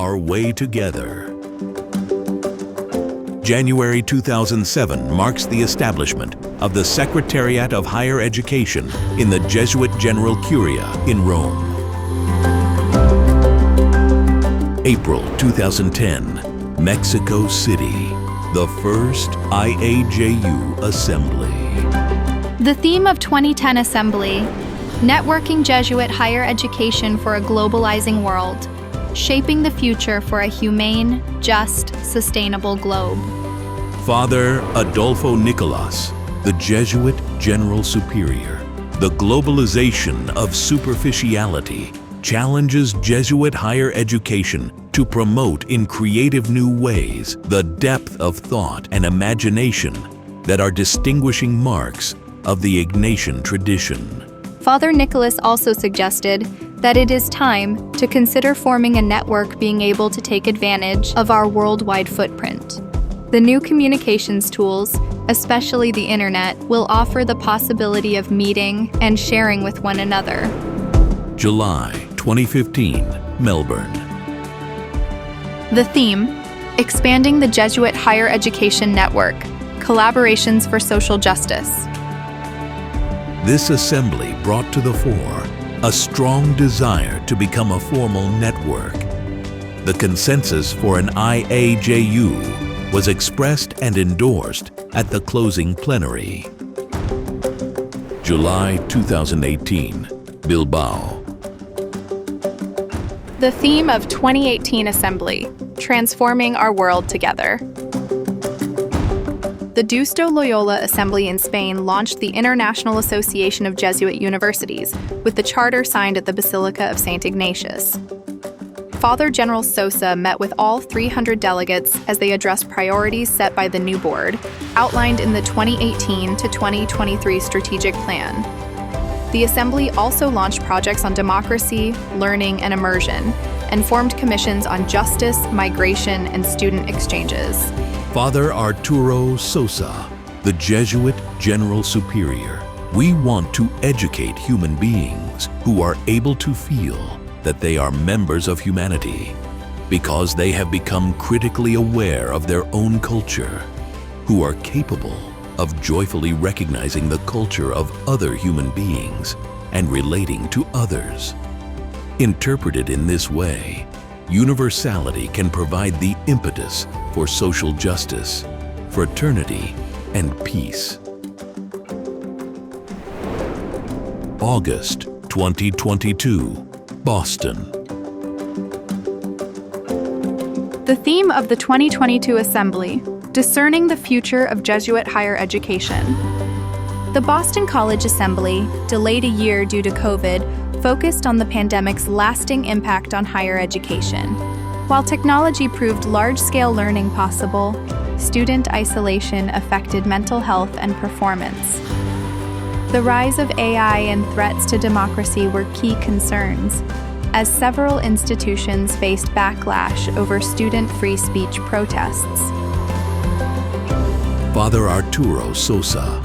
our way together. January 2007 marks the establishment of the Secretariat of Higher Education in the Jesuit General Curia in Rome. April 2010, Mexico City, the first IAJU Assembly. The theme of 2010 Assembly, Networking Jesuit Higher Education for a Globalizing World, Shaping the Future for a Humane, Just, Sustainable Globe. Father Adolfo Nicolas, the Jesuit General Superior. The globalization of superficiality challenges Jesuit higher education to promote in creative new ways the depth of thought and imagination that are distinguishing marks of the Ignatian tradition. Father Nicholas also suggested that it is time to consider forming a network being able to take advantage of our worldwide footprint. The new communications tools, especially the internet, will offer the possibility of meeting and sharing with one another. July 2015, Melbourne. The theme, Expanding the Jesuit Higher Education Network, Collaborations for Social Justice. This assembly brought to the fore a strong desire to become a formal network. The consensus for an IAJU was expressed and endorsed at the closing plenary. July 2018, Bilbao. The theme of 2018 Assembly, Transforming Our World Together. The Deusto Loyola Assembly in Spain launched the International Association of Jesuit Universities with the charter signed at the Basilica of St. Ignatius. Father General Sosa met with all 300 delegates as they addressed priorities set by the new board, outlined in the 2018 to 2023 strategic plan. The Assembly also launched projects on democracy, learning, and immersion, and formed commissions on justice, migration, and student exchanges. Father Arturo Sosa, the Jesuit General Superior. We want to educate human beings who are able to feel that they are members of humanity because they have become critically aware of their own culture, who are capable of joyfully recognizing the culture of other human beings and relating to others. Interpreted in this way, universality can provide the impetus for social justice, fraternity, and peace. August 2022, Boston. The theme of the 2022 Assembly, Discerning the Future of Jesuit Higher Education. The Boston College Assembly, delayed a year due to COVID, focused on the pandemic's lasting impact on higher education. While technology proved large-scale learning possible, student isolation affected mental health and performance. The rise of AI and threats to democracy were key concerns, as several institutions faced backlash over student free speech protests. Father Arturo Sosa.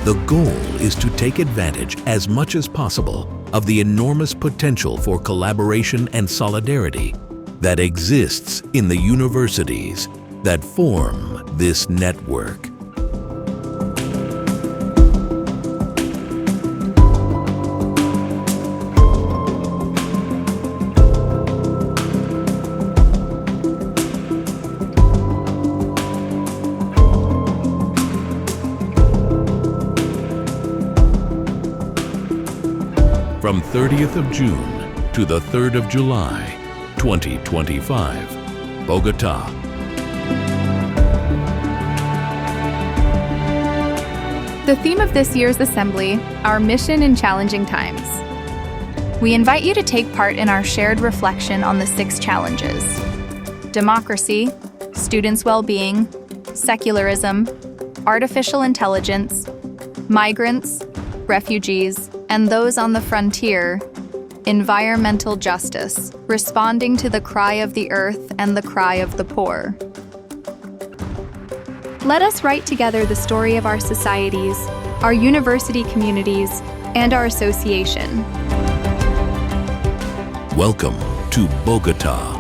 The goal is to take advantage as much as possible of the enormous potential for collaboration and solidarity that exists in the universities that form this network. From 30th of June to the 3rd of July, 2025, Bogota. The theme of this year's Assembly, Our Mission in Challenging Times. We invite you to take part in our shared reflection on the 6 challenges: democracy, students' well-being, secularism, artificial intelligence, migrants, refugees, and those on the frontier, environmental justice, responding to the cry of the earth and the cry of the poor. Let us write together the story of our societies, our university communities, and our association. Welcome to Bogota.